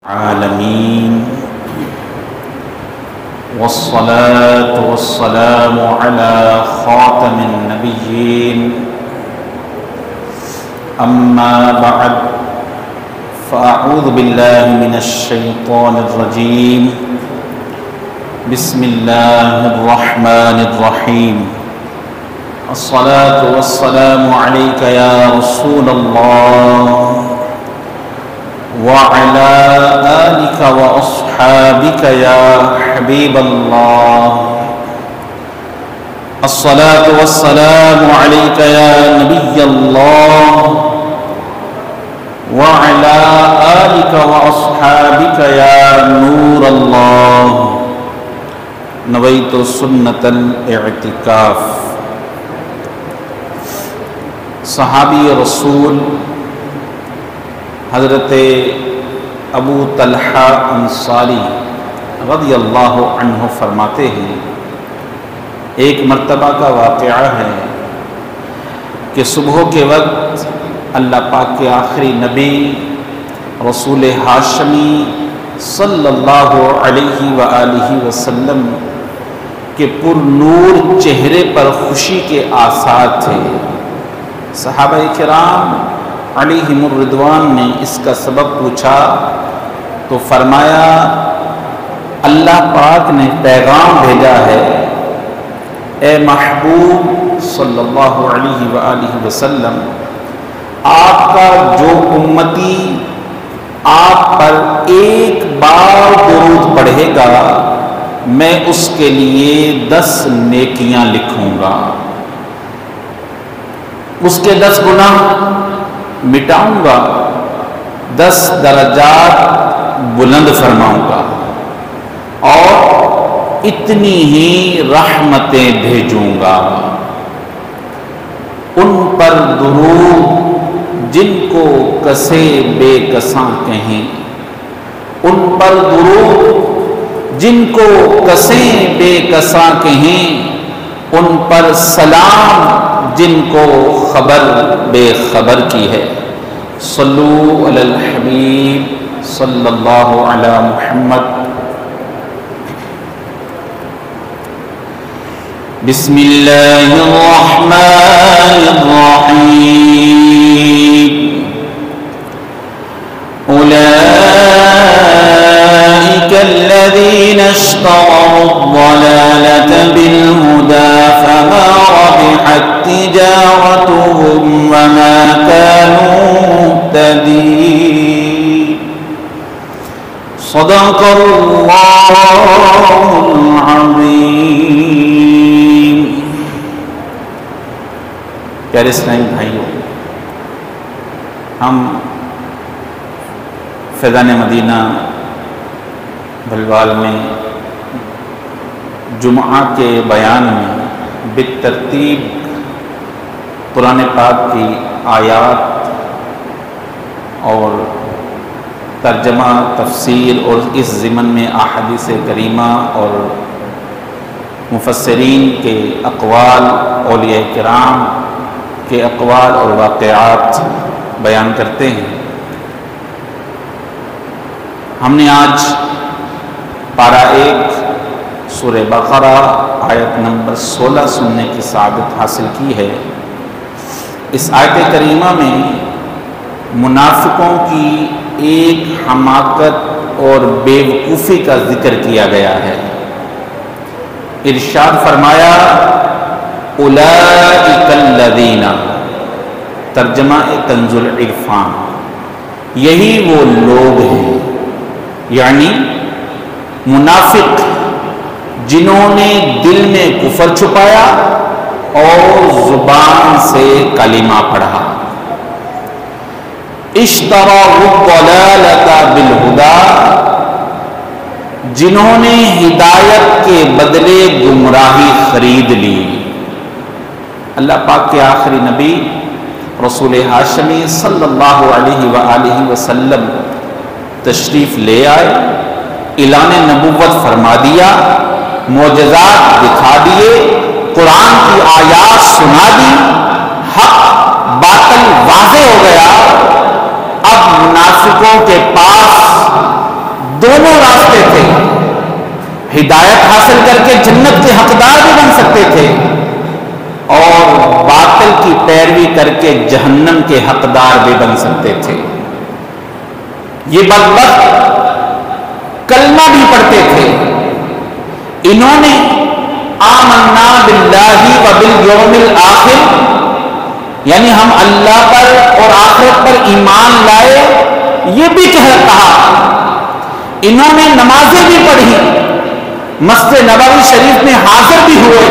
العالمين والصلاة والسلام على خاتم النبيين أما بعد فأعوذ بالله من الشيطان الرجيم بسم الله الرحمن الرحيم الصلاة والسلام عليك يا رسول الله وعلى آلك وأصحابك يا حبيب الله الصلاة والسلام عليك يا نبي الله وعلى آلك وأصحابك يا نور الله نويت سنة الاعتكاف. صحابی رسول حضرت ابو طلحہ انصاری رضی اللہ عنہ فرماتے ہیں، ایک مرتبہ کا واقعہ ہے کہ صبح کے وقت اللہ پاک کے آخری نبی رسول ہاشمی صلی اللہ علیہ وآلہ وسلم کے پر نور چہرے پر خوشی کے آثار تھے. صحابہ کرام علیہم الرضوان نے اس کا سبب پوچھا تو فرمایا اللہ پاک نے پیغام بھیجا ہے، اے محبوب صلی اللہ علیہ وآلہ وسلم، آپ کا جو امتی آپ پر ایک بار درود پڑھے گا میں اس کے لیے 10 نیکیاں لکھوں گا، اس کے 10 گناہ مٹاؤں گا، 10 درجات بلند فرماؤں گا اور اتنی ہی رحمتیں بھیجوں گا. ان پر درود جن کو کسے بے کساں کہیں، ان پر درود جن کو کسیں بے کساں کہیں، ان پر سلام جن کو خبر بے خبر کی ہے. صلو علی الحبیب صلی اللہ علی محمد. بسم اللہ الرحمن الرحیم. اولئک الذین اشتروا الضلالة بالهدى فما ربحت تجارتهم وما كانوا مهتدين. صدق اللہ العظیم. پیارے اسلامی بھائیوں، ہم فیضان مدینہ بھلوال میں جمعہ کے بیان میں بالترتیب قرآن پاک کی آیات اور ترجمہ تفسیر اور اس ضمن میں احادیث کریمہ اور مفسرین کے اقوال، اولیاء کرام کے اقوال اور واقعات بیان کرتے ہیں. ہم نے آج پارہ 1 سورہ بقرہ آیت نمبر 16 سننے کی سعادت حاصل کی ہے. اس آیت کریمہ میں منافقوں کی ایک حماقت اور بے وقوفی کا ذکر کیا گیا ہے. ارشاد فرمایا اولئک الذین، ترجمہ کنز العرفان، یہی وہ لوگ ہیں، یعنی منافق جنہوں نے دل میں کفر چھپایا اور زبان سے کلمہ پڑھا. اشتروا الضلالۃ بالہدی، جنہوں نے ہدایت کے بدلے گمراہی خرید لی. اللہ پاک کے آخری نبی رسول ہاشمی صلی اللہ علیہ وآلہ وسلم تشریف لے آئے، اعلان نبوت فرما دیا، معجزات دکھا دیے، قرآن کی آیات سنا دی، حق باطل واضح ہو گیا. اب منافقوں کے پاس ہدایت حاصل کر کے جنت کے حقدار بھی بن سکتے تھے اور باطل کی پیروی کر کے جہنم کے حقدار بھی بن سکتے تھے۔ یہ بدبخت کلمہ بھی پڑھتے تھے، انہوں نے آمنا باللہ وبالیوم الآخر، یعنی ہم اللہ پر اور آخرت پر ایمان لائے، یہ بھی کہا۔ انہوں نے نمازیں بھی پڑھی، مسجد نبوی شریف میں حاضر بھی ہوئے،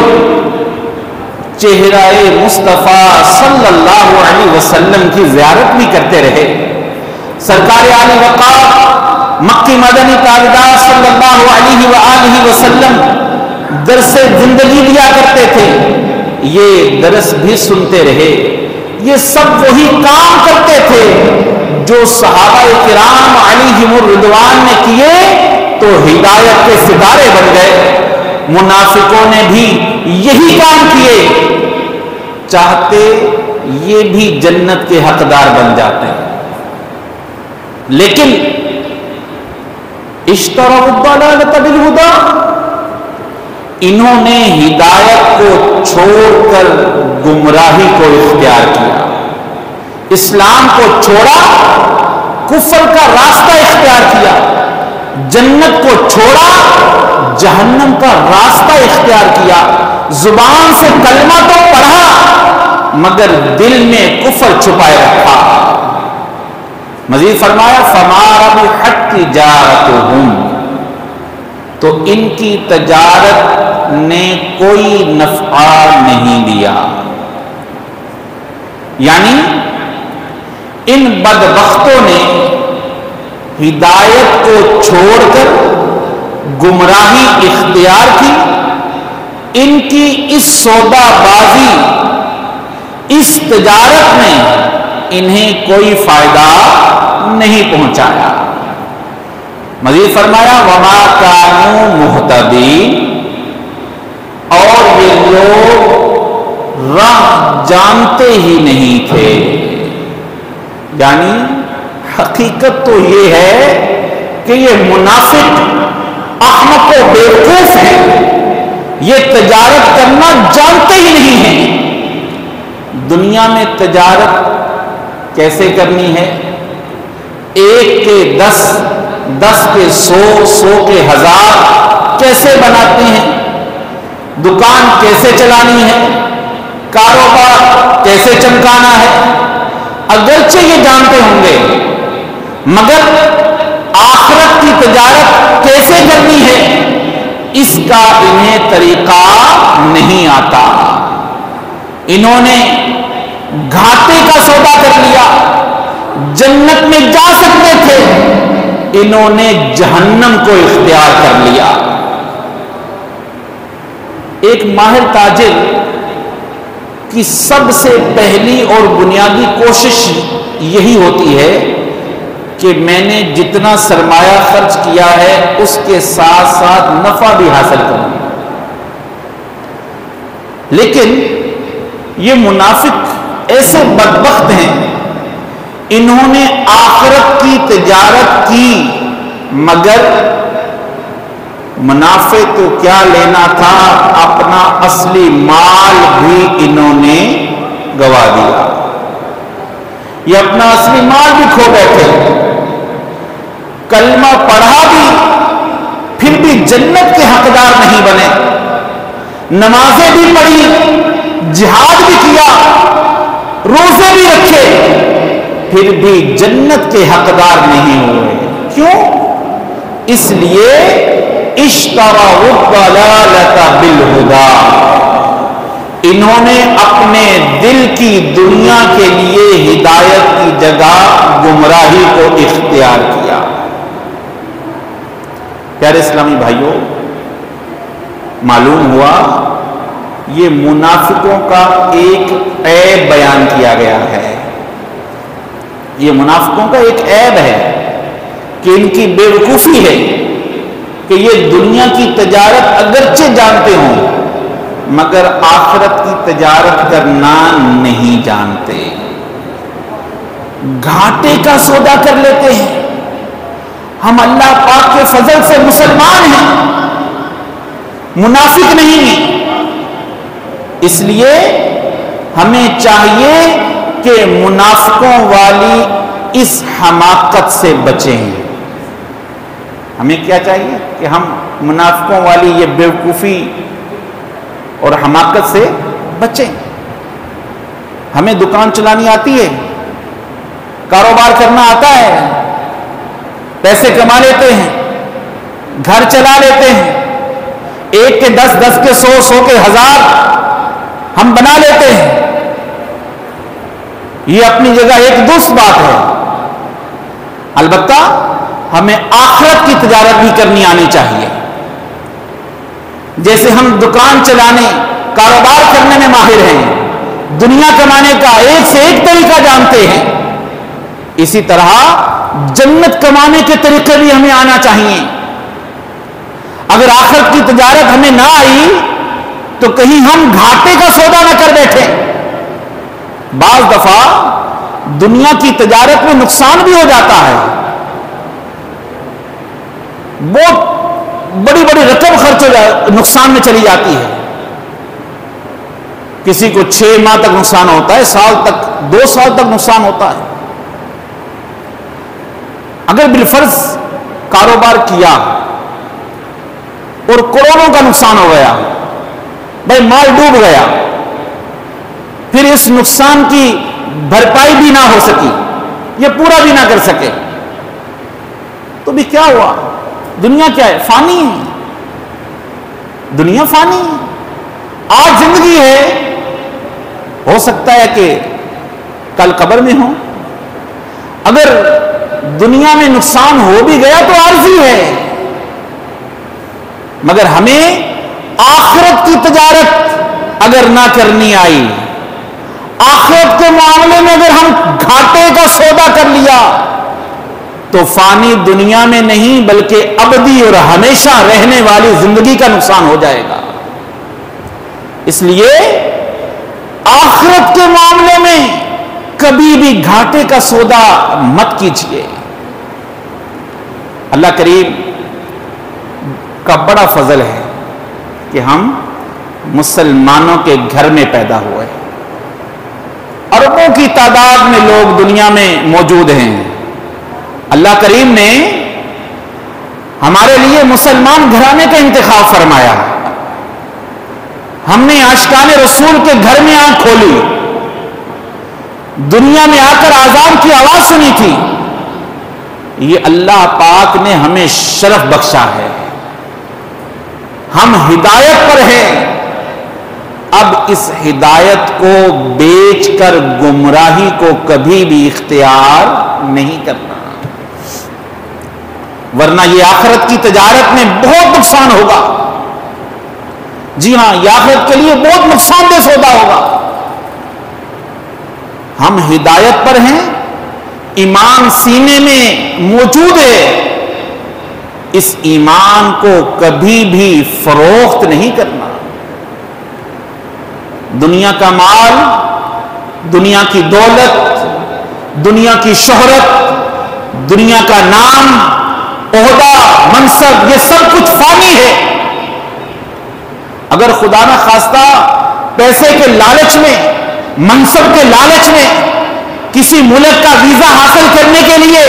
چہرہ مصطفیٰ صلی اللہ علیہ وسلم کی زیارت بھی کرتے رہے، سرکار عالی وقار مکی مدنی تاجدار صلی اللہ علیہ وآلہ وسلم درس زندگی لیا کرتے تھے، یہ درس بھی سنتے رہے۔ یہ سب وہی کام کرتے تھے جو صحابہ کرام علیہم الرضوان نے کیے تو ہدایت کے ستارے بن گئے۔ منافقوں نے بھی یہی کام کیے، چاہتے یہ بھی جنت کے حقدار بن جاتے ہیں، لیکن اشتروا الضلالۃ بالہدی، انہوں نے ہدایت کو چھوڑ کر گمراہی کو اختیار کیا، اسلام کو چھوڑا، کفر کا راستہ اختیار کیا، جنت کو چھوڑا، جہنم کا راستہ اختیار کیا۔ زبان سے کلمہ تو پڑھا مگر دل میں کفر چھپائے رکھا۔ مزید فرمایا فما ربحت تجارتہم، تو ان کی تجارت نے کوئی نفع نہیں دیا، یعنی ان بدبختوں نے ہدایت کو چھوڑ کر گمراہی اختیار کی، ان کی اس سودا بازی، اس تجارت نے انہیں کوئی فائدہ نہیں پہنچایا۔ مزید فرمایا وما کانوا مہتدین، اور یہ لوگ راہ جانتے ہی نہیں تھے، یعنی حقیقت تو یہ ہے کہ یہ منافق احمق و بیوقوف ہیں، یہ تجارت کرنا جانتے ہی نہیں ہیں۔ دنیا میں تجارت کیسے کرنی ہے؟ ایک کے 10، 10 کے 100، 100 کے 1000 کیسے بناتے ہیں؟ دکان کیسے چلانی ہے؟ کاروبار کیسے چمکانا ہے؟ اگرچہ یہ جانتے ہوں گے مگر آخرت کی تجارت کیسے کرنی ہے اس کا انہیں طریقہ نہیں آتا۔ انہوں نے گھاٹے کا سودا کر لیا، جنت میں جا سکتے تھے، انہوں نے جہنم کو اختیار کر لیا۔ ایک ماہر تاجر کی سب سے پہلی اور بنیادی کوشش یہی ہوتی ہے کہ میں نے جتنا سرمایہ خرچ کیا ہے اس کے ساتھ ساتھ نفع بھی حاصل کروں، لیکن یہ منافق ایسے بدبخت ہیں، انہوں نے آخرت کی تجارت کی مگر منافع تو کیا لینا تھا، اپنا اصلی مال بھی انہوں نے گوا دیا، یہ اپنا اصلی مال بھی کھو بیٹھے، کلمہ پڑھا بھی پھر بھی جنت کے حقدار نہیں بنے، نمازیں بھی پڑھی، جہاد بھی کیا، روزے بھی رکھے، پھر بھی جنت کے حقدار نہیں ہوئے۔ کیوں؟ اس لیے اشتروا الضلالۃ بالہدی، انہوں نے اپنے دل کی دنیا کے لیے ہدایت کی جگہ گمراہی کو اختیار کیا۔ پیارے اسلامی بھائیوں، معلوم ہوا یہ منافقوں کا ایک عیب بیان کیا گیا ہے، یہ منافقوں کا ایک عیب ہے کہ ان کی بے وقوفی ہے کہ یہ دنیا کی تجارت اگرچہ جانتے ہوں مگر آخرت کی تجارت کرنا نہیں جانتے، گھاٹے کا سودا کر لیتے ہیں۔ ہم اللہ پاک کے فضل سے مسلمان ہیں منافق نہیں ہیں۔ اس لیے ہمیں چاہیے کہ منافقوں والی اس حماقت سے بچیں۔ ہمیں کیا چاہیے کہ ہم منافقوں والی یہ بیوقوفی اور حماقت سے بچیں۔ ہمیں دکان چلانی آتی ہے، کاروبار کرنا آتا ہے، پیسے کما لیتے ہیں، گھر چلا لیتے ہیں، 1 کے 10، 10 کے 100، 100 کے 1000 ہم بنا لیتے ہیں۔ یہ اپنی جگہ ایک درست بات ہے، البتہ ہمیں آخرت کی تجارت بھی کرنی آنی چاہیے۔ جیسے ہم دکان چلانے، کاروبار کرنے میں ماہر ہیں، دنیا کمانے کا ایک سے ایک طریقہ جانتے ہیں، اسی طرح جنت کمانے کے طریقے بھی ہمیں آنا چاہیے۔ اگر آخرت کی تجارت ہمیں نہ آئی تو کہیں ہم گھاٹے کا سودا نہ کر بیٹھے۔ بعض دفعہ دنیا کی تجارت میں نقصان بھی ہو جاتا ہے، بہت بڑی بڑی رقم خرچ ہو جائے، نقصان میں چلی جاتی ہے۔ کسی کو 6 ماہ تک نقصان ہوتا ہے، سال تک، 2 سال تک نقصان ہوتا ہے۔ اگر بالفرض کاروبار کیا اور کروڑوں کا نقصان ہو گیا، بھائی مال ڈوب گیا، پھر اس نقصان کی بھرپائی بھی نہ ہو سکی، یہ پورا بھی نہ کر سکے، تو بھی کیا ہوا؟ دنیا کیا ہے؟ فانی ہے، دنیا فانی ہے۔ آج زندگی ہے، ہو سکتا ہے کہ کل قبر میں ہو۔ اگر دنیا میں نقصان ہو بھی گیا تو عارضی ہے، مگر ہمیں آخرت کی تجارت اگر نہ کرنی آئی، آخرت کے معاملے میں اگر ہم گھاٹے کا سودا کر لیا تو فانی دنیا میں نہیں بلکہ ابدی اور ہمیشہ رہنے والی زندگی کا نقصان ہو جائے گا۔ اس لیے آخرت کے معاملے میں کبھی بھی گھاٹے کا سودا مت کیجیے۔ اللہ کریم کا بڑا فضل ہے کہ ہم مسلمانوں کے گھر میں پیدا ہوئے، اربوں کی تعداد میں لوگ دنیا میں موجود ہیں۔ اللہ کریم نے ہمارے لیے مسلمان گھرانے کا انتخاب فرمایا۔ ہم نے عاشقان رسول کے گھر میں آنکھ کھولی، دنیا میں آ کر آذان کی آواز سنی تھی۔ یہ اللہ پاک نے ہمیں شرف بخشا ہے، ہم ہدایت پر ہیں۔ اب اس ہدایت کو بیچ کر گمراہی کو کبھی بھی اختیار نہیں کرنا، ورنہ یہ آخرت کی تجارت میں بہت نقصان ہوگا۔ جی ہاں، یہ آخرت کے لیے بہت نقصان دہ سودا ہوگا۔ ہم ہدایت پر ہیں، ایمان سینے میں موجود ہے، اس ایمان کو کبھی بھی فروخت نہیں کرنا۔ دنیا کا مال، دنیا کی دولت، دنیا کی شہرت، دنیا کا نام، عہدہ، منصب، یہ سب کچھ فانی ہے۔ اگر خدا نہ خواستہ پیسے کے لالچ میں، منصب کے لالچ میں، کسی ملک کا ویزا حاصل کرنے کے لیے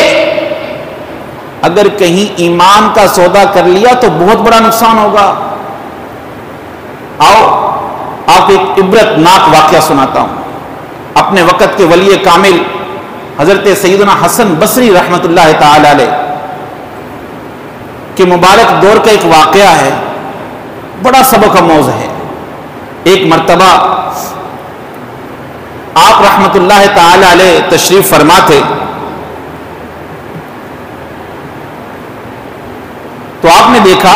اگر کہیں ایمان کا سودا کر لیا تو بہت بڑا نقصان ہوگا۔ آؤ آپ ایک عبرت ناک واقعہ سناتا ہوں۔ اپنے وقت کے ولی کامل حضرت سیدنا حسن بصری رحمت اللہ تعالی علیہ کے مبارک دور کا ایک واقعہ ہے، بڑا سبق آموز ہے۔ ایک مرتبہ آپ رحمت اللہ تعالی علیہ تشریف فرما تھے، تو آپ نے دیکھا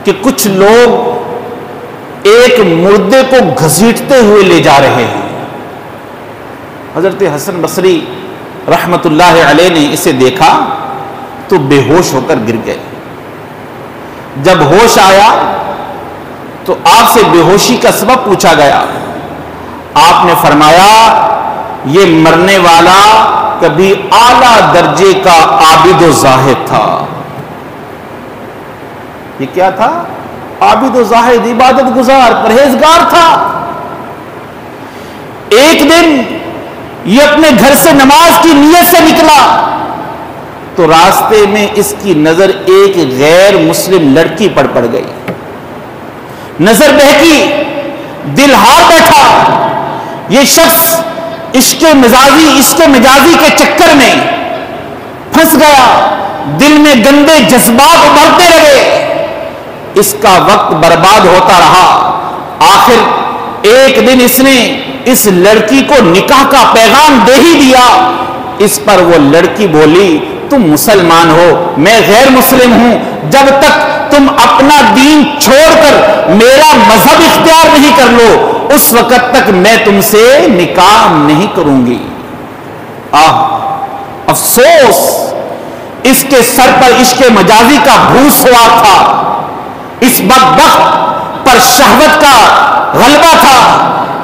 کہ کچھ لوگ ایک مردے کو گھسیٹتے ہوئے لے جا رہے ہیں۔ حضرت حسن بصری رحمت اللہ علیہ نے اسے دیکھا تو بے ہوش ہو کر گر گئے۔ جب ہوش آیا تو آپ سے بے ہوشی کا سبب پوچھا گیا۔ آپ نے فرمایا یہ مرنے والا کبھی اعلیٰ درجے کا عابد و زاہد تھا۔ یہ کیا تھا؟ عابد و زاہد، عبادت گزار، پرہیزگار تھا. ایک دن یہ اپنے گھر سے نماز کی نیت سے نکلا تو راستے میں اس کی نظر ایک غیر مسلم لڑکی پر پڑ گئی. نظر بہکی، دل ہار بیٹھا. یہ شخص عشق مجازی کے چکر میں پھنس گیا. دل میں گندے جذبات ابھرتے رہے. اس کا وقت برباد ہوتا رہا. آخر ایک دن اس نے اس لڑکی کو نکاح کا پیغام دے ہی دیا. اس پر وہ لڑکی بولی تم مسلمان ہو، میں غیر مسلم ہوں، جب تک تم اپنا دین چھوڑ کر میرا مذہب اختیار نہیں کر لو اس وقت تک میں تم سے نکاح نہیں کروں گی. افسوس، اس کے سر پر عشق مجازی کا بھوت سوار تھا. اس بدبخت پر شہوت کا غلبہ تھا.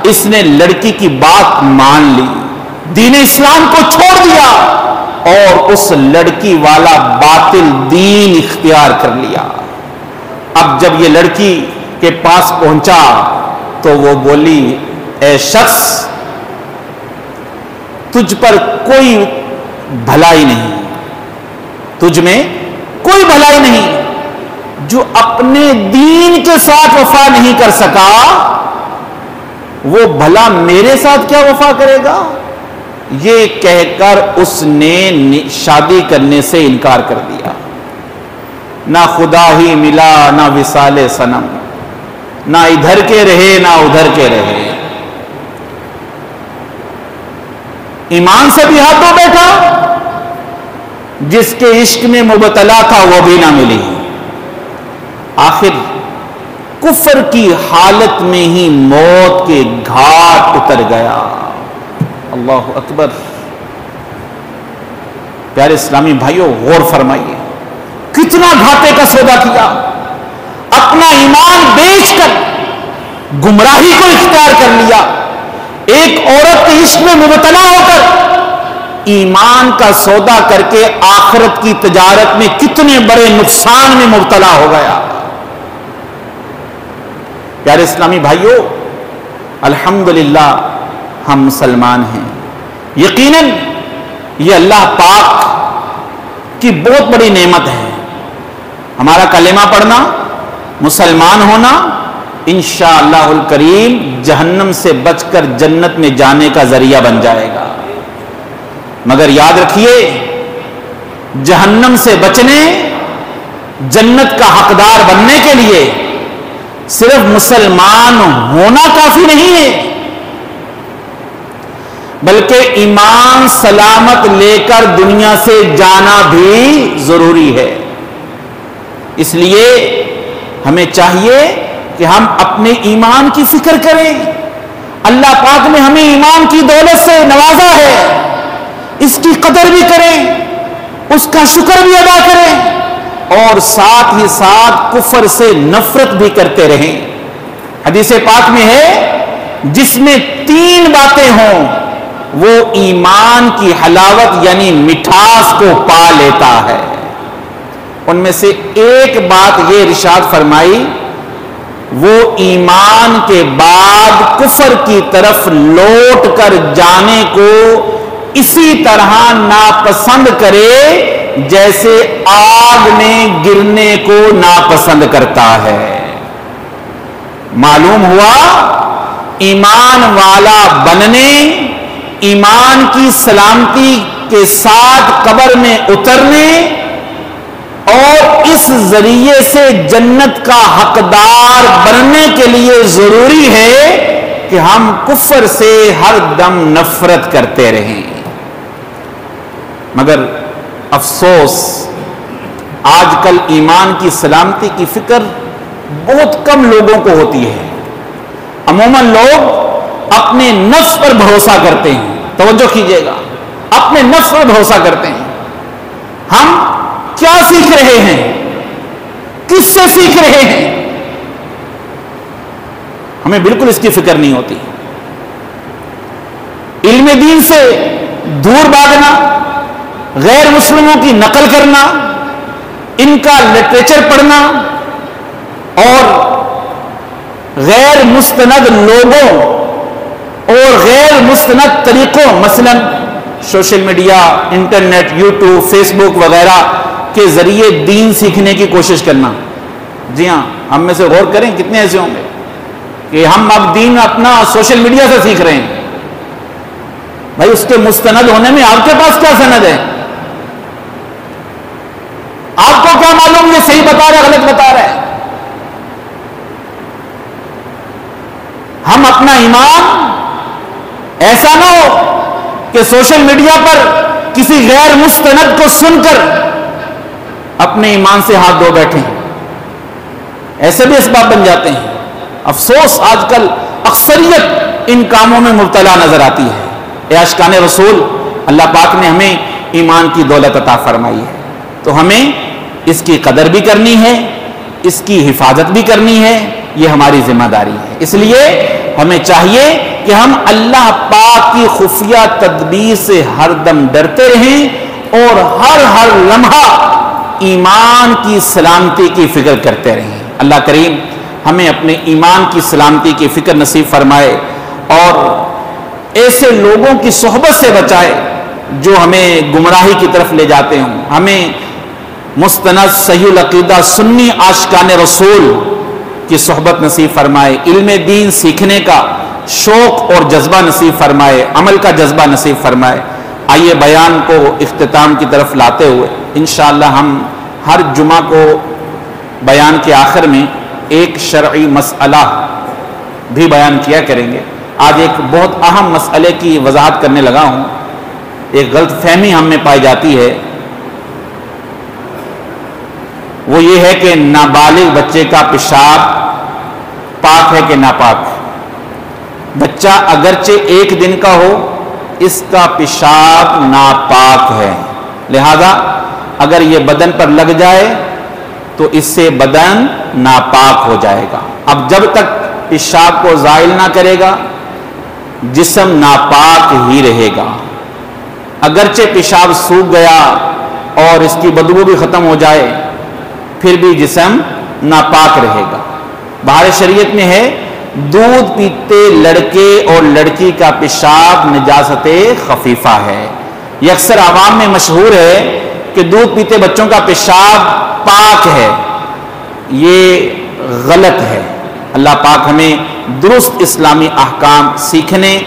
اس نے لڑکی کی بات مان لی، دین اسلام کو چھوڑ دیا اور اس لڑکی والا باطل دین اختیار کر لیا. اب جب یہ لڑکی کے پاس پہنچا تو وہ بولی اے شخص، تجھ پر کوئی بھلائی نہیں، تجھ میں کوئی بھلائی نہیں. جو اپنے دین کے ساتھ وفا نہیں کر سکا وہ بھلا میرے ساتھ کیا وفا کرے گا. یہ کہہ کر اس نے شادی کرنے سے انکار کر دیا. نہ خدا ہی ملا نہ وصال صنم، نہ ادھر کے رہے نہ ادھر کے رہے. ایمان سے بھی ہاتھوں بیٹھا، جس کے عشق میں مبتلا تھا وہ بھی نہ ملی. آخر کفر کی حالت میں ہی موت کے گھاٹ اتر گیا. اللہ اکبر. پیارے اسلامی بھائیوں، غور فرمائیے کتنا گھاٹے کا سودا کیا. اپنا ایمان بیچ کر گمراہی کو اختیار کر لیا. ایک عورت کے عشق میں مبتلا ہو کر ایمان کا سودا کر کے آخرت کی تجارت میں کتنے بڑے نقصان میں مبتلا ہو گیا. پیارے اسلامی بھائیوں، الحمدللہ ہم مسلمان ہیں. یقیناً یہ اللہ پاک کی بہت بڑی نعمت ہے. ہمارا کلمہ پڑھنا، مسلمان ہونا انشاءاللہ الکریم جہنم سے بچ کر جنت میں جانے کا ذریعہ بن جائے گا. مگر یاد رکھیے، جہنم سے بچنے، جنت کا حقدار بننے کے لیے صرف مسلمان ہونا کافی نہیں ہے، بلکہ ایمان سلامت لے کر دنیا سے جانا بھی ضروری ہے. اس لیے ہمیں چاہیے کہ ہم اپنے ایمان کی فکر کریں. اللہ پاک نے ہمیں ایمان کی دولت سے نوازا ہے، اس کی قدر بھی کریں، اس کا شکر بھی ادا کریں اور ساتھ ہی ساتھ کفر سے نفرت بھی کرتے رہیں. حدیث پاک میں ہے جس میں 3 باتیں ہوں وہ ایمان کی حلاوت یعنی مٹھاس کو پا لیتا ہے. ان میں سے ایک بات یہ ارشاد فرمائی، وہ ایمان کے بعد کفر کی طرف لوٹ کر جانے کو اسی طرح ناپسند کرے جیسے آگ میں گرنے کو ناپسند کرتا ہے. معلوم ہوا ایمان والا بننے، ایمان کی سلامتی کے ساتھ قبر میں اترنے اور اس ذریعے سے جنت کا حقدار بننے کے لیے ضروری ہے کہ ہم کفر سے ہر دم نفرت کرتے رہیں. مگر افسوس، آج کل ایمان کی سلامتی کی فکر بہت کم لوگوں کو ہوتی ہے. عموماً لوگ اپنے نفس پر بھروسہ کرتے ہیں. توجہ کیجئے گا، اپنے نفس پر بھروسہ کرتے ہیں. ہم کیا سیکھ رہے ہیں، کس سے سیکھ رہے ہیں، ہمیں بالکل اس کی فکر نہیں ہوتی. علم دین سے دور بھاگنا، غیر مسلموں کی نقل کرنا، ان کا لٹریچر پڑھنا اور غیر مستند لوگوں اور غیر مستند طریقوں، مثلا social media, internet, YouTube, Facebook وغیرہ کے ذریعے دین سیکھنے کی کوشش کرنا. جی ہاں، ہم میں سے غور کریں کتنے ایسے ہوں گے کہ ہم اب دین اپنا سوشل میڈیا سے سیکھ رہے ہیں. بھائی اس کے مستند ہونے میں آپ کے پاس کیا سند ہے؟ آپ کو کیا معلوم یہ صحیح بتا رہا ہے غلط بتا رہا ہے؟ ہم اپنا ایمان ایسا نہ ہو کہ سوشل میڈیا پر کسی غیر مستند کو سن کر اپنے ایمان سے ہاتھ دھو بیٹھے ہیں. ایسے بھی اسباب بن جاتے ہیں. افسوس آج کل اکثریت ان کاموں میں مبتلا نظر آتی ہے. اے عاشقان رسول، اللہ پاک نے ہمیں ایمان کی دولت عطا فرمائی ہے تو ہمیں اس کی قدر بھی کرنی ہے، اس کی حفاظت بھی کرنی ہے. یہ ہماری ذمہ داری ہے. اس لیے ہمیں چاہیے کہ ہم اللہ پاک کی خفیہ تدبیر سے ہر دم ڈرتے رہیں اور ہر لمحہ ایمان کی سلامتی کی فکر کرتے رہیں. اللہ کریم ہمیں اپنے ایمان کی سلامتی کی فکر نصیب فرمائے اور ایسے لوگوں کی صحبت سے بچائے جو ہمیں گمراہی کی طرف لے جاتے ہوں. ہمیں مستند صحیح العقیدہ سنی عاشقان رسول کی صحبت نصیب فرمائے. علم دین سیکھنے کا شوق اور جذبہ نصیب فرمائے، عمل کا جذبہ نصیب فرمائے. آئیے بیان کو اختتام کی طرف لاتے ہوئے انشاءاللہ ہم ہر جمعہ کو بیان کے آخر میں ایک شرعی مسئلہ بھی بیان کیا کریں گے. آج ایک بہت اہم مسئلے کی وضاحت کرنے لگا ہوں. ایک غلط فہمی ہم میں پائی جاتی ہے، وہ یہ ہے کہ نابالغ بچے کا پیشاب پاک ہے کہ ناپاک. بچہ اگرچہ 1 دن کا ہو، اس کا پیشاب ناپاک ہے، لہذا اگر یہ بدن پر لگ جائے تو اس سے بدن ناپاک ہو جائے گا. اب جب تک پیشاب کو زائل نہ کرے گا جسم ناپاک ہی رہے گا. اگرچہ پیشاب سوکھ گیا اور اس کی بدبو بھی ختم ہو جائے پھر بھی جسم ناپاک رہے گا. بہار شریعت میں ہے دودھ پیتے لڑکے اور لڑکی کا پیشاب نجاست خفیفہ ہے. یہ اکثر عوام میں مشہور ہے کہ دودھ پیتے بچوں کا پیشاب پاک ہے. یہ غلط ہے. اللہ پاک ہمیں درست اسلامی احکام سیکھنے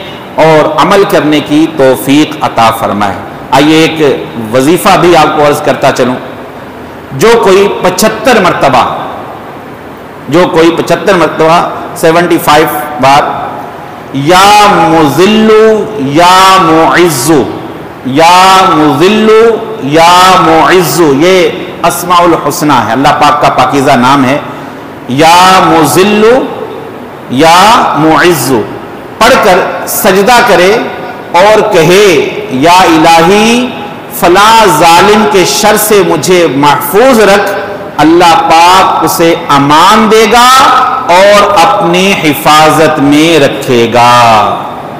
اور عمل کرنے کی توفیق عطا فرمائے. آئیے ایک وظیفہ بھی آپ کو عرض کرتا چلوں. جو کوئی 75 مرتبہ 75 بار یا مذلو یا معزو یا مذلو یا معزو، یہ اسماء الحسنہ ہے، اللہ پاک کا پاکیزہ نام ہے. یا مذلو یا معزو پڑھ کر سجدہ کرے اور کہے یا الہی فلاں ظالم کے شر سے مجھے محفوظ رکھ، اللہ پاک اسے امان دے گا اور اپنی حفاظت میں رکھے گا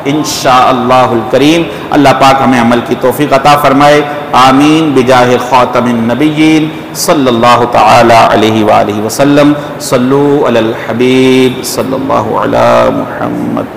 انشاءاللہ الکریم. اللہ پاک ہمیں عمل کی توفیق عطا فرمائے. آمین بجاہ خاتم النبیین صلی اللہ تعالی علیہ وآلہ وسلم. صلو علی الحبیب صلی اللہ علی محمد.